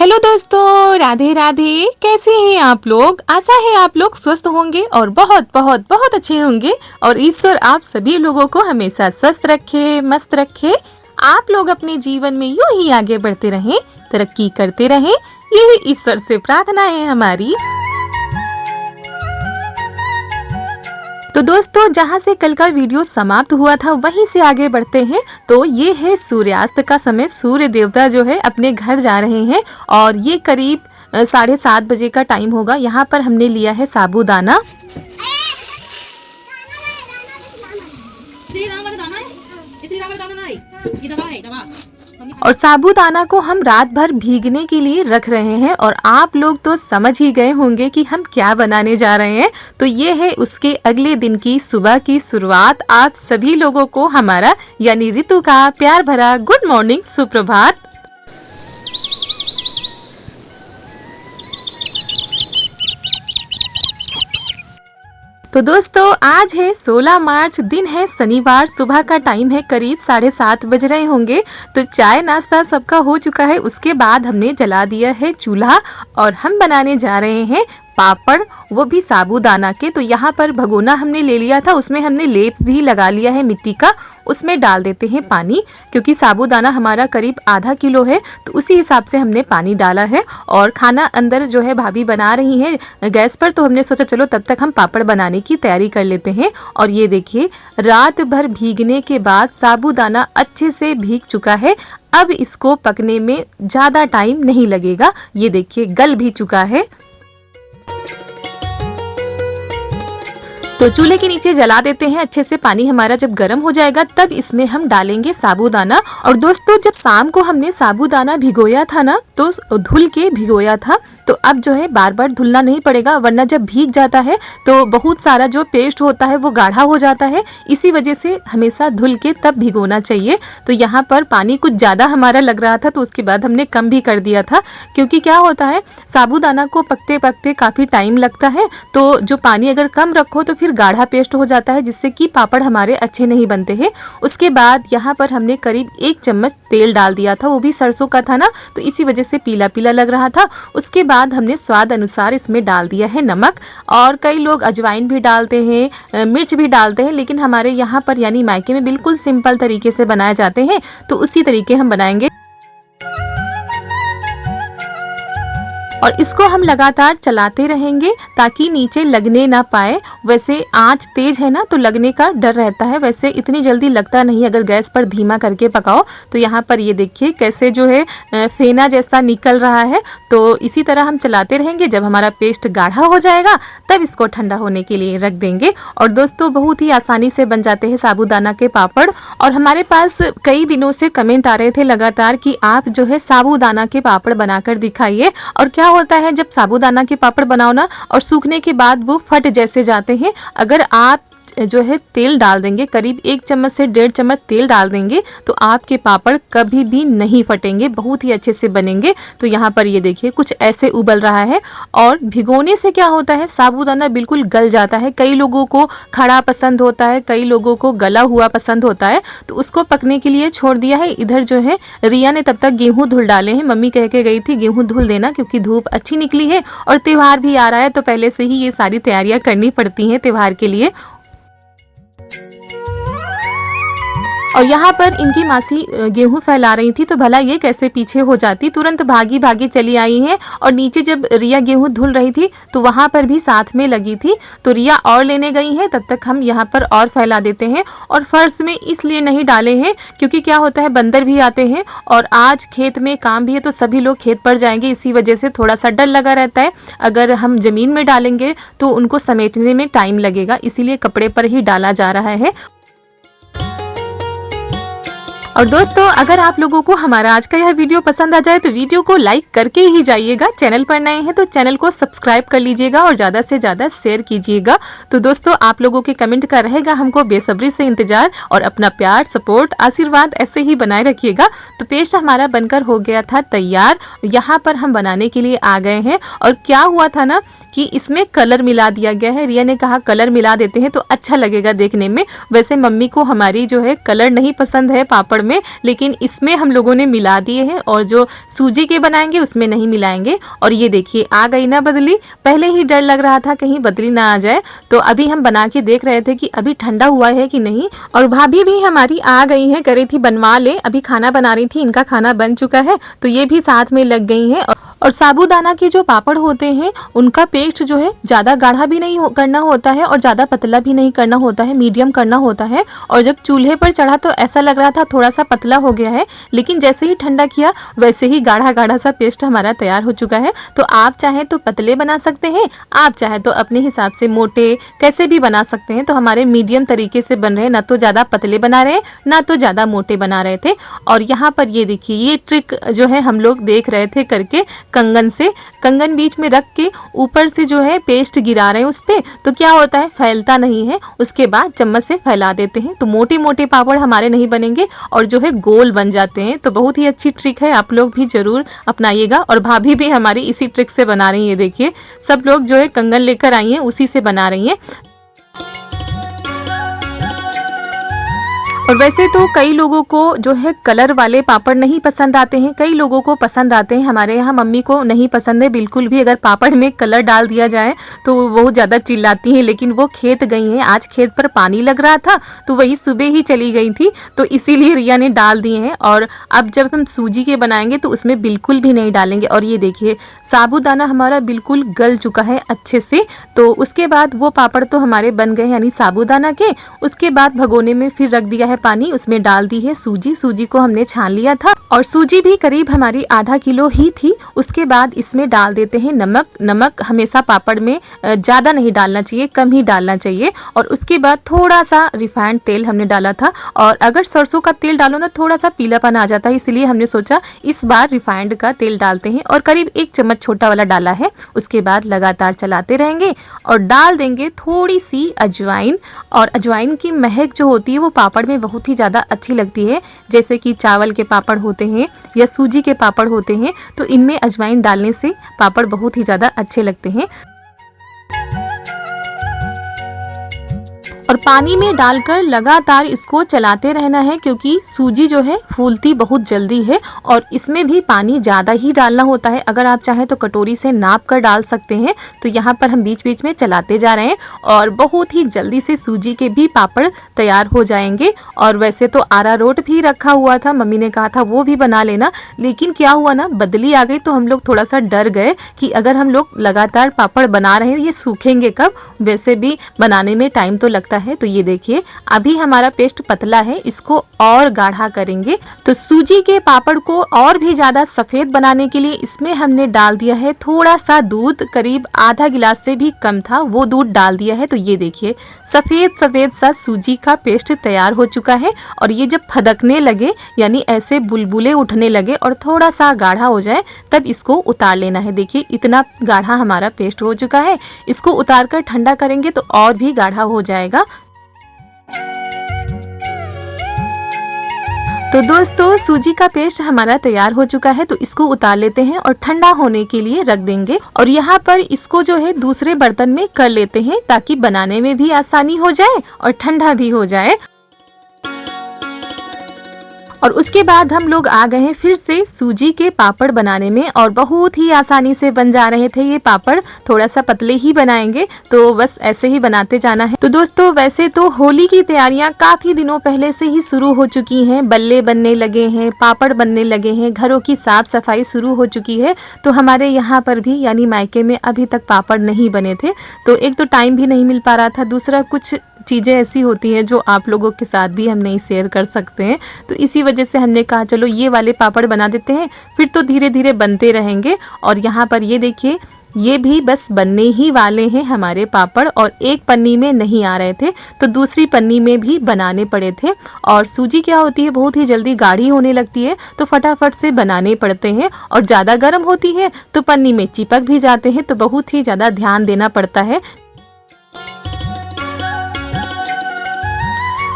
Hello दोस्तों, राधे राधे। कैसे हैं आप लोग? आशा है आप लोग स्वस्थ होंगे और बहुत बहुत बहुत अच्छे होंगे और ईश्वर आप सभी लोगों को हमेशा स्वस्थ रखे, मस्त रखे। आप लोग अपने जीवन में यूं ही आगे बढ़ते रहें, तरक्की करते रहें, यही ईश्वर से प्रार्थना है हमारी। तो दोस्तों, जहाँ से कल का वीडियो समाप्त हुआ था वहीं से आगे बढ़ते हैं। तो ये है सूर्यास्त का समय। सूर्य देवता जो है अपने घर जा रहे हैं और ये करीब 7:30 बजे का टाइम होगा। यहाँ पर हमने लिया है साबूदाना। और साबूदाना को हम रात भर भीगने के लिए रख रहे हैं और आप लोग तो समझ ही गए होंगे कि हम क्या बनाने जा रहे हैं। तो ये है उसके अगले दिन की सुबह की शुरुआत। आप सभी लोगों को हमारा यानी ऋतु का प्यार भरा गुड मॉर्निंग, सुप्रभात। तो दोस्तों, आज है 16 मार्च, दिन है शनिवार, सुबह का टाइम है करीब 7:30 बज रहे होंगे। तो चाय नाश्ता सबका हो चुका है। उसके बाद हमने जला दिया है चूल्हा और हम बनाने जा रहे हैं पापड़, वो भी साबूदाना के। तो यहाँ पर भगोना हमने ले लिया था, उसमें हमने लेप भी लगा लिया है मिट्टी का। उसमें डाल देते हैं पानी, क्योंकि साबूदाना हमारा करीब आधा किलो है तो उसी हिसाब से हमने पानी डाला है। और खाना अंदर जो है भाभी बना रही हैं गैस पर, तो हमने सोचा चलो तब तक हम पापड़ बनाने की तैयारी कर लेते हैं। और ये देखिए, रात भर भीगने के बाद साबूदाना अच्छे से भीग चुका है। अब इसको पकने में ज़्यादा टाइम नहीं लगेगा। ये देखिए, गल भी चुका है। तो चूल्हे के नीचे जला देते हैं अच्छे से। पानी हमारा जब गर्म हो जाएगा तब इसमें हम डालेंगे साबूदाना। और दोस्तों, जब शाम को हमने साबूदाना भिगोया था ना, तो धुल के भिगोया था। तो अब जो है बार बार धुलना नहीं पड़ेगा, वरना जब भीग जाता है तो बहुत सारा जो पेस्ट होता है वो गाढ़ा हो जाता है। इसी वजह से हमेशा धुल के तब भिगोना चाहिए। तो यहाँ पर पानी कुछ ज़्यादा हमारा लग रहा था, तो उसके बाद हमने कम भी कर दिया था, क्योंकि क्या होता है साबूदाना को पकते पकते काफ़ी टाइम लगता है। तो जो पानी अगर कम रखो तो फिर गाढ़ा पेस्ट हो जाता है, जिससे कि पापड़ हमारे अच्छे नहीं बनते हैं। उसके बाद यहाँ पर हमने करीब 1 चम्मच तेल डाल दिया था, वो भी सरसों का था ना, तो इसी वजह से पीला पीला लग रहा था। उसके बाद हमने स्वाद अनुसार इसमें डाल दिया है नमक। और कई लोग अजवाइन भी डालते हैं, मिर्च भी डालते हैं, लेकिन हमारे यहाँ पर यानी मायके में बिल्कुल सिंपल तरीके से बनाए जाते हैं, तो उसी तरीके हम बनाएंगे। और इसको हम लगातार चलाते रहेंगे ताकि नीचे लगने ना पाए। वैसे आंच तेज है ना, तो लगने का डर रहता है, वैसे इतनी जल्दी लगता नहीं अगर गैस पर धीमा करके पकाओ। तो यहाँ पर ये देखिए कैसे जो है फेना जैसा निकल रहा है। तो इसी तरह हम चलाते रहेंगे। जब हमारा पेस्ट गाढ़ा हो जाएगा तब इसको ठंडा होने के लिए रख देंगे। और दोस्तों, बहुत ही आसानी से बन जाते हैं साबूदाना के पापड़। और हमारे पास कई दिनों से कमेंट आ रहे थे लगातार कि आप जो है साबूदाना के पापड़ बनाकर दिखाइए। और क्या होता है, जब साबूदाना के पापड़ बनाओ ना और सूखने के बाद वो फट जैसे जाते हैं। अगर आप जो है तेल डाल देंगे, करीब 1 चम्मच से 1.5 चम्मच तेल डाल देंगे, तो आपके पापड़ कभी भी नहीं फटेंगे, बहुत ही अच्छे से बनेंगे। तो यहाँ पर ये देखिए कुछ ऐसे उबल रहा है। और भिगोने से क्या होता है, साबूदाना बिल्कुल गल जाता है। कई लोगों को खड़ा पसंद होता है, कई लोगों को गला हुआ पसंद होता है, तो उसको पकने के लिए छोड़ दिया है। इधर जो है रिया ने तब तक गेहूँ धुल डाले हैं। मम्मी कह के गई थी गेहूँ धुल देना, क्योंकि धूप अच्छी निकली है और त्यौहार भी आ रहा है, तो पहले से ही ये सारी तैयारियां करनी पड़ती हैं त्यौहार के लिए। और यहाँ पर इनकी मासी गेहूं फैला रही थी, तो भला ये कैसे पीछे हो जाती, तुरंत भागी भागी चली आई हैं। और नीचे जब रिया गेहूं धुल रही थी तो वहाँ पर भी साथ में लगी थी, तो रिया और लेने गई हैं, तब तक हम यहाँ पर और फैला देते हैं। और फर्श में इसलिए नहीं डाले हैं क्योंकि क्या होता है बंदर भी आते हैं और आज खेत में काम भी है, तो सभी लोग खेत पर जाएंगे, इसी वजह से थोड़ा सा डर लगा रहता है। अगर हम ज़मीन में डालेंगे तो उनको समेटने में टाइम लगेगा, इसीलिए कपड़े पर ही डाला जा रहा है। और दोस्तों, अगर आप लोगों को हमारा आज का यह वीडियो पसंद आ जाए तो वीडियो को लाइक करके ही जाइएगा। चैनल पर नए हैं तो चैनल को सब्सक्राइब कर लीजिएगा और ज़्यादा से ज़्यादा शेयर कीजिएगा। तो दोस्तों, आप लोगों के कमेंट का रहेगा हमको बेसब्री से इंतजार, और अपना प्यार, सपोर्ट, आशीर्वाद ऐसे ही बनाए रखिएगा। तो पेस्ट हमारा बनकर हो गया था तैयार। यहाँ पर हम बनाने के लिए आ गए हैं। और क्या हुआ था ना कि इसमें कलर मिला दिया गया है। रिया ने कहा कलर मिला देते हैं तो अच्छा लगेगा देखने में। वैसे मम्मी को हमारी जो है कलर नहीं पसंद है पापड़ में, लेकिन इसमें हम लोगों ने मिला दिए हैं और जो सूजी के बनाएंगे उसमें नहीं मिलाएंगे। और ये देखिए आ गई ना बदली, पहले ही डर लग रहा था कहीं बदली ना आ जाए। तो अभी हम बना के देख रहे थे कि अभी ठंडा हुआ है कि नहीं। और भाभी भी हमारी आ गई हैं, करी थी बनवा ले, अभी खाना बना रही थी, इनका खाना बन चुका है तो ये भी साथ में लग गई हैं। और साबूदाना के जो पापड़ होते हैं उनका पेस्ट जो है ज़्यादा गाढ़ा भी नहीं करना होता है और ज़्यादा पतला भी नहीं करना होता है, मीडियम करना होता है। और जब चूल्हे पर चढ़ा तो ऐसा लग रहा था थोड़ा सा पतला हो गया है, लेकिन जैसे ही ठंडा किया वैसे ही गाढ़ा गाढ़ा सा पेस्ट हमारा तैयार हो चुका है। तो आप चाहें तो पतले बना सकते हैं, आप चाहें तो अपने हिसाब से मोटे कैसे भी बना सकते हैं। तो हमारे मीडियम तरीके से बन रहे हैं, ना तो ज़्यादा पतले बना रहे हैं ना तो ज़्यादा मोटे बना रहे थे। और यहाँ पर ये देखिए ये ट्रिक जो है हम लोग देख रहे थे करके, कंगन बीच में रख के ऊपर से जो है पेस्ट गिरा रहे हैं उस पे, तो क्या होता है फैलता नहीं है। उसके बाद चम्मच से फैला देते हैं तो मोटे मोटे पापड़ हमारे नहीं बनेंगे और जो है गोल बन जाते हैं। तो बहुत ही अच्छी ट्रिक है, आप लोग भी जरूर अपनाइएगा। और भाभी भी हमारी इसी ट्रिक से बना रही है, देखिए सब लोग जो है कंगन लेकर आई हैं उसी से बना रही हैं। और वैसे तो कई लोगों को जो है कलर वाले पापड़ नहीं पसंद आते हैं, कई लोगों को पसंद आते हैं। हमारे यहाँ मम्मी को नहीं पसंद है बिल्कुल भी, अगर पापड़ में कलर डाल दिया जाए तो वो बहुत ज़्यादा चिल्लाती हैं। लेकिन वो खेत गई हैं, आज खेत पर पानी लग रहा था तो वही सुबह ही चली गई थी, तो इसीलिए रिया ने डाल दिए हैं। और अब जब हम सूजी के बनाएंगे तो उसमें बिल्कुल भी नहीं डालेंगे। और ये देखिए साबूदाना हमारा बिल्कुल गल चुका है अच्छे से। तो उसके बाद वो पापड़ तो हमारे बन गए यानी साबूदाना के। उसके बाद भगोने में फिर रख दिया है पानी, उसमें डाल दी है सूजी को हमने छान लिया था और सूजी भी करीब हमारी आधा किलो ही थी। उसके बाद इसमें डाल देते हैं नमक हमेशा पापड़ में ज़्यादा नहीं डालना चाहिए, कम ही डालना चाहिए। और उसके बाद थोड़ा सा रिफाइंड तेल हमने डाला था, और अगर सरसों का तेल डालो ना थोड़ा सा पीलापन आ जाता है, इसलिए हमने सोचा इस बार रिफाइंड का तेल डालते हैं और करीब 1 चम्मच छोटा वाला डाला है। उसके बाद लगातार चलाते रहेंगे और डाल देंगे थोड़ी सी अजवाइन। और अजवाइन की महक जो होती है वो पापड़ में बहुत ही ज़्यादा अच्छी लगती है। जैसे कि चावल के पापड़ होते हैं या सूजी के पापड़ होते हैं तो इनमें अजवाइन डालने से पापड़ बहुत ही ज़्यादा अच्छे लगते हैं। और पानी में डालकर लगातार इसको चलाते रहना है, क्योंकि सूजी जो है फूलती बहुत जल्दी है और इसमें भी पानी ज़्यादा ही डालना होता है। अगर आप चाहें तो कटोरी से नाप कर डाल सकते हैं। तो यहाँ पर हम बीच बीच में चलाते जा रहे हैं और बहुत ही जल्दी से सूजी के भी पापड़ तैयार हो जाएंगे। और वैसे तो अरारोट भी रखा हुआ था, मम्मी ने कहा था वो भी बना लेना, लेकिन क्या हुआ ना बदली आ गई तो हम लोग थोड़ा सा डर गए कि अगर हम लोग लगातार पापड़ बना रहे हैं ये सूखेंगे कब। वैसे भी बनाने में टाइम तो लगता है। तो ये देखिए अभी हमारा पेस्ट पतला है, इसको और गाढ़ा करेंगे। तो सूजी के पापड़ को और भी ज्यादा सफेद बनाने के लिए इसमें हमने डाल दिया है थोड़ा सा दूध, करीब आधा गिलास से भी कम था वो दूध डाल दिया है। तो ये देखिए सफेद सफेद सा सूजी का पेस्ट तैयार हो चुका है। और ये जब फदकने लगे यानी ऐसे बुलबुले उठने लगे और थोड़ा सा गाढ़ा हो जाए तब इसको उतार लेना है। देखिए इतना गाढ़ा हमारा पेस्ट हो चुका है। इसको उतार कर ठंडा करेंगे तो और भी गाढ़ा हो जाएगा। तो दोस्तों सूजी का पेस्ट हमारा तैयार हो चुका है, तो इसको उतार लेते हैं और ठंडा होने के लिए रख देंगे। और यहाँ पर इसको जो है दूसरे बर्तन में कर लेते हैं ताकि बनाने में भी आसानी हो जाए और ठंडा भी हो जाए। और उसके बाद हम लोग आ गए हैं फिर से सूजी के पापड़ बनाने में और बहुत ही आसानी से बन जा रहे थे ये पापड़। थोड़ा सा पतले ही बनाएंगे तो बस ऐसे ही बनाते जाना है। तो दोस्तों वैसे तो होली की तैयारियां काफी दिनों पहले से ही शुरू हो चुकी हैं, बल्ले बनने लगे हैं, पापड़ बनने लगे हैं, घरों की साफ सफाई शुरू हो चुकी है। तो हमारे यहाँ पर भी यानी मायके में अभी तक पापड़ नहीं बने थे। तो एक तो टाइम भी नहीं मिल पा रहा था, दूसरा कुछ चीज़ें ऐसी होती हैं जो आप लोगों के साथ भी हम नहीं शेयर कर सकते हैं। तो इसी वजह से हमने कहा चलो ये वाले पापड़ बना देते हैं, फिर तो धीरे धीरे बनते रहेंगे। और यहाँ पर ये देखिए ये भी बस बनने ही वाले हैं हमारे पापड़। और एक पन्नी में नहीं आ रहे थे तो दूसरी पन्नी में भी बनाने पड़े थे। और सूजी क्या होती है बहुत ही जल्दी गाढ़ी होने लगती है तो फटाफट से बनाने पड़ते हैं, और ज़्यादा गर्म होती है तो पन्नी में चिपक भी जाते हैं, तो बहुत ही ज़्यादा ध्यान देना पड़ता है।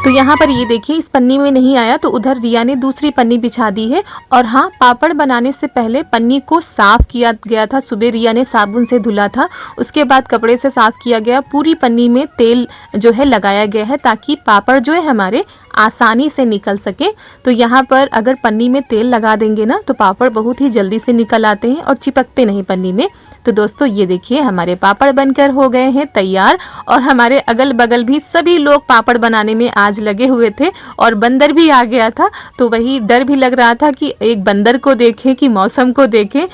तो यहाँ पर ये देखिए इस पन्नी में नहीं आया तो उधर रिया ने दूसरी पन्नी बिछा दी है। और हाँ पापड़ बनाने से पहले पन्नी को साफ किया गया था, सुबह रिया ने साबुन से धुला था, उसके बाद कपड़े से साफ किया गया। पूरी पन्नी में तेल जो है लगाया गया है ताकि पापड़ जो है हमारे आसानी से निकल सके। तो यहाँ पर अगर पन्नी में तेल लगा देंगे ना तो पापड़ बहुत ही जल्दी से निकल आते हैं और चिपकते नहीं पन्नी में। तो दोस्तों ये देखिए हमारे पापड़ बनकर हो गए हैं तैयार। और हमारे अगल बगल भी सभी लोग पापड़ बनाने में आज लगे हुए थे और बंदर भी आ गया था। तो वही डर भी लग रहा था कि एक बंदर को देखें कि मौसम को देखें।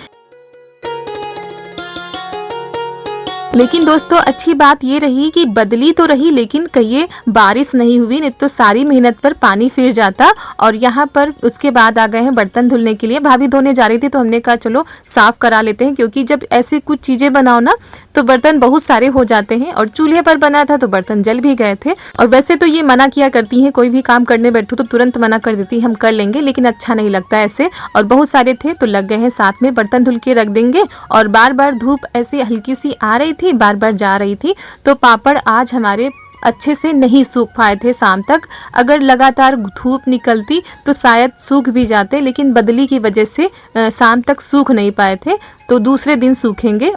लेकिन दोस्तों अच्छी बात ये रही कि बदली तो रही लेकिन कहीं बारिश नहीं हुई, नहीं तो सारी मेहनत पर पानी फिर जाता। और यहाँ पर उसके बाद आ गए हैं बर्तन धुलने के लिए। भाभी धोने जा रही थी तो हमने कहा चलो साफ करा लेते हैं, क्योंकि जब ऐसे कुछ चीजें बनाओ ना तो बर्तन बहुत सारे हो जाते हैं। और चूल्हे पर बना था तो बर्तन जल भी गए थे। और वैसे तो ये मना किया करती हैं, कोई भी काम करने बैठो तो तुरंत मना कर देती हम कर लेंगे, लेकिन अच्छा नहीं लगता ऐसे। और बहुत सारे थे तो लग गए हैं साथ में बर्तन धुल के रख देंगे। और बार बार धूप ऐसे हल्की सी आ रही थी, बार बार जा रही थी, तो पापड़ आज हमारे अच्छे से नहीं सूख पाए थे शाम तक। अगर लगातार धूप निकलती तो शायद सूख भी जाते, लेकिन बदली की वजह से शाम तक सूख नहीं पाए थे, तो दूसरे दिन सूखेंगे।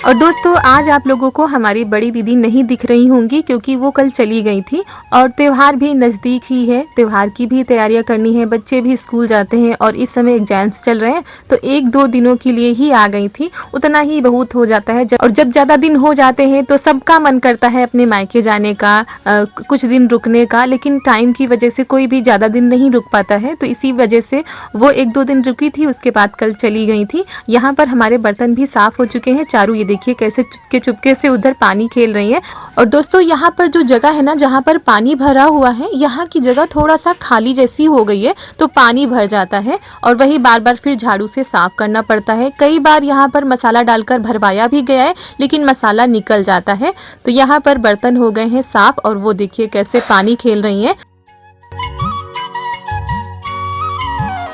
और दोस्तों आज आप लोगों को हमारी बड़ी दीदी नहीं दिख रही होंगी क्योंकि वो कल चली गई थी। और त्यौहार भी नज़दीक ही है, त्यौहार की भी तैयारियां करनी है, बच्चे भी स्कूल जाते हैं और इस समय एग्जाम्स चल रहे हैं, तो 1-2 दिनों के लिए ही आ गई थी। उतना ही बहुत हो जाता है और जब ज़्यादा दिन हो जाते हैं तो सबका मन करता है अपने मायके जाने का, कुछ दिन रुकने का, लेकिन टाइम की वजह से कोई भी ज़्यादा दिन नहीं रुक पाता है। तो इसी वजह से वो 1-2 दिन रुकी थी, उसके बाद कल चली गई थी। यहाँ पर हमारे बर्तन भी साफ़ हो चुके हैं। चारू ये देखिए कैसे चुपके चुपके से उधर पानी खेल रही है। और दोस्तों यहाँ पर जो जगह है ना जहाँ पर पानी भरा हुआ है, यहाँ की जगह थोड़ा सा खाली जैसी हो गई है, तो पानी भर जाता है और वही बार बार फिर झाड़ू से साफ करना पड़ता है। कई बार यहाँ पर मसाला डालकर भरवाया भी गया है, लेकिन मसाला निकल जाता है। तो यहाँ पर बर्तन हो गए हैं साफ और वो देखिए कैसे पानी खेल रही है।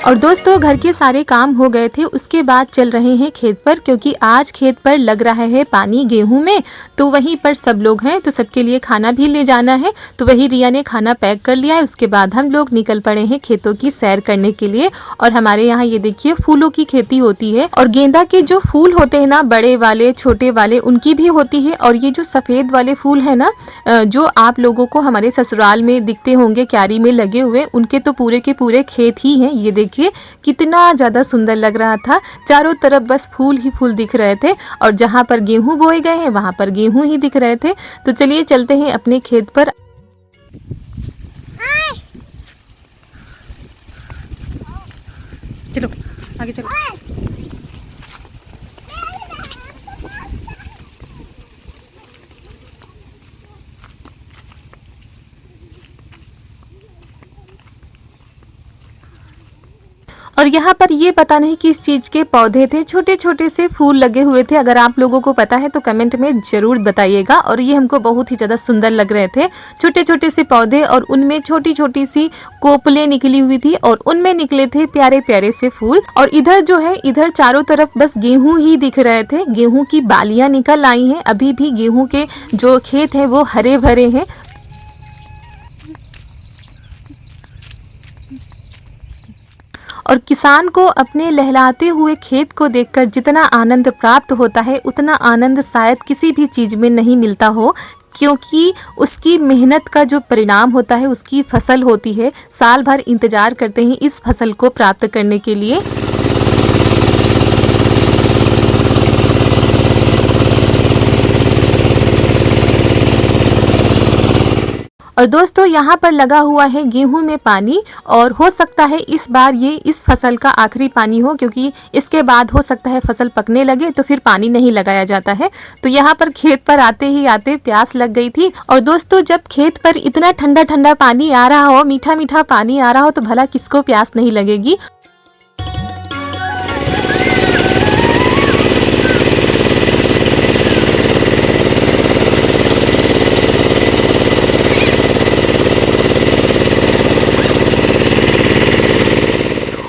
और दोस्तों घर के सारे काम हो गए थे, उसके बाद चल रहे हैं खेत पर, क्योंकि आज खेत पर लग रहा है पानी गेहूं में। तो वहीं पर सब लोग हैं तो सबके लिए खाना भी ले जाना है। तो वही रिया ने खाना पैक कर लिया है। उसके बाद हम लोग निकल पड़े हैं खेतों की सैर करने के लिए। और हमारे यहाँ ये देखिए फूलों की खेती होती है और गेंदा के जो फूल होते हैं ना, बड़े वाले छोटे वाले, उनकी भी होती है। और ये जो सफ़ेद वाले फूल है ना, जो आप लोगों को हमारे ससुराल में दिखते होंगे क्यारी में लगे हुए, उनके तो पूरे के पूरे खेत ही हैं। ये देखिए कितना ज़्यादा सुंदर लग रहा था, चारों तरफ बस फूल ही फूल दिख रहे थे। और जहाँ पर गेहूं बोए गए हैं वहाँ पर गेहूं ही दिख रहे थे। तो चलिए चलते हैं अपने खेत पर। चलो आगे चलो। और यहाँ पर ये पता नहीं किस चीज़ के पौधे थे, छोटे छोटे से फूल लगे हुए थे। अगर आप लोगों को पता है तो कमेंट में ज़रूर बताइएगा। और ये हमको बहुत ही ज़्यादा सुंदर लग रहे थे, छोटे छोटे से पौधे और उनमें छोटी छोटी सी कोपलें निकली हुई थी और उनमें निकले थे प्यारे प्यारे से फूल। और इधर जो है, इधर चारों तरफ बस गेहूँ ही दिख रहे थे, गेहूँ की बालियाँ निकल आई हैं। अभी भी गेहूँ के जो खेत है वो हरे भरे हैं। और किसान को अपने लहलाते हुए खेत को देखकर जितना आनंद प्राप्त होता है, उतना आनंद शायद किसी भी चीज़ में नहीं मिलता हो, क्योंकि उसकी मेहनत का जो परिणाम होता है, उसकी फसल होती है। साल भर इंतज़ार करते हैं इस फसल को प्राप्त करने के लिए। और दोस्तों यहाँ पर लगा हुआ है गेहूं में पानी, और हो सकता है इस बार ये इस फसल का आखिरी पानी हो, क्योंकि इसके बाद हो सकता है फसल पकने लगे तो फिर पानी नहीं लगाया जाता है। तो यहाँ पर खेत पर आते ही आते प्यास लग गई थी। और दोस्तों जब खेत पर इतना ठंडा ठंडा पानी आ रहा हो, मीठा मीठा पानी आ रहा हो, तो भला किसको प्यास नहीं लगेगी।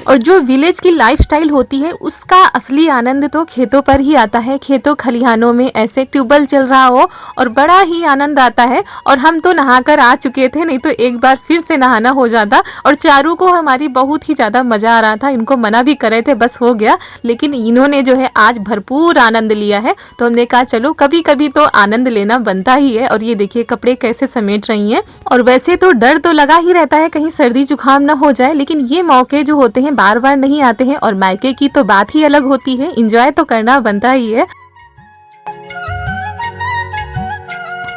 और जो विलेज की लाइफस्टाइल होती है उसका असली आनंद तो खेतों पर ही आता है। खेतों खलिहानों में ऐसे ट्यूबवेल चल रहा हो और बड़ा ही आनंद आता है। और हम तो नहाकर आ चुके थे, नहीं तो एक बार फिर से नहाना हो जाता। और चारू को हमारी बहुत ही ज़्यादा मज़ा आ रहा था, इनको मना भी कर रहे थे बस हो गया, लेकिन इन्होंने जो है आज भरपूर आनंद लिया है। तो हमने कहा चलो कभी कभी तो आनंद लेना बनता ही है। और ये देखिए कपड़े कैसे समेट रही हैं। और वैसे तो डर तो लगा ही रहता है कहीं सर्दी जुकाम ना हो जाए, लेकिन ये मौके जो होते हैं बार बार नहीं आते हैं। और मायके की तो बात ही अलग होती है, एंजॉय तो करना बनता ही है।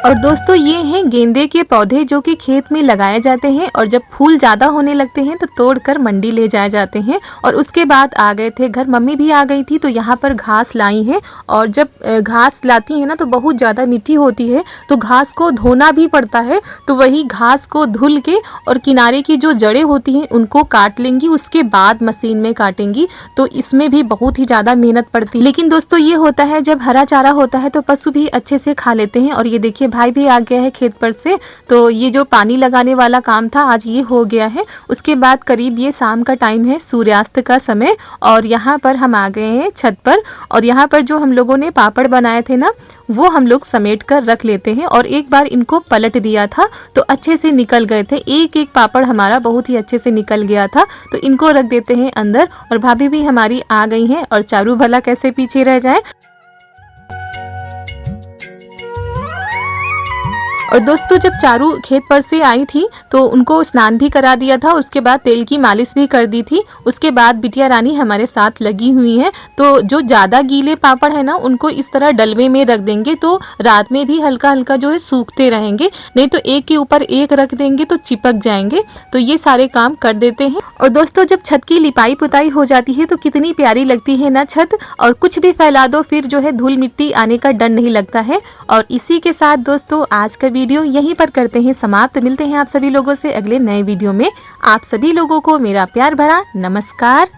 और दोस्तों ये हैं गेंदे के पौधे जो कि खेत में लगाए जाते हैं और जब फूल ज़्यादा होने लगते हैं तो तोड़कर मंडी ले जाए जाते हैं। और उसके बाद आ गए थे घर, मम्मी भी आ गई थी तो यहाँ पर घास लाई है। और जब घास लाती है ना तो बहुत ज़्यादा मिट्टी होती है तो घास को धोना भी पड़ता है। तो वही घास को धुल के और किनारे की जो जड़ें होती हैं उनको काट लेंगी, उसके बाद मशीन में काटेंगी। तो इसमें भी बहुत ही ज़्यादा मेहनत पड़ती है, लेकिन दोस्तों ये होता है जब हरा चारा होता है तो पशु भी अच्छे से खा लेते हैं। और ये देखिए भाई भी आ गया है खेत पर से, तो ये जो पानी लगाने वाला काम था आज ये हो गया है। उसके बाद करीब ये शाम का टाइम है, सूर्यास्त का समय। और यहाँ पर हम आ गए हैं छत पर। और यहाँ पर जो हम लोगों ने पापड़ बनाए थे ना वो हम लोग समेट कर रख लेते हैं। और एक बार इनको पलट दिया था तो अच्छे से निकल गए थे, एक एक पापड़ हमारा बहुत ही अच्छे से निकल गया था। तो इनको रख देते हैं अंदर। और भाभी भी हमारी आ गई हैं और चारू भला कैसे पीछे रह जाए। और दोस्तों जब चारू खेत पर से आई थी तो उनको स्नान भी करा दिया था, उसके बाद तेल की मालिश भी कर दी थी। उसके बाद बिटिया रानी हमारे साथ लगी हुई है। तो जो ज़्यादा गीले पापड़ है ना उनको इस तरह डलवे में रख देंगे तो रात में भी हल्का हल्का जो है सूखते रहेंगे, नहीं तो एक के ऊपर एक रख देंगे तो चिपक जाएंगे। तो ये सारे काम कर देते हैं। और दोस्तों जब छत की लिपाई पुताई हो जाती है तो कितनी प्यारी लगती है ना छत, और कुछ भी फैला दो फिर जो है धूल मिट्टी आने का डर नहीं लगता है। और इसी के साथ दोस्तों आज का वीडियो यहीं पर करते हैं समाप्त। मिलते हैं आप सभी लोगों से अगले नए वीडियो में। आप सभी लोगों को मेरा प्यार भरा नमस्कार।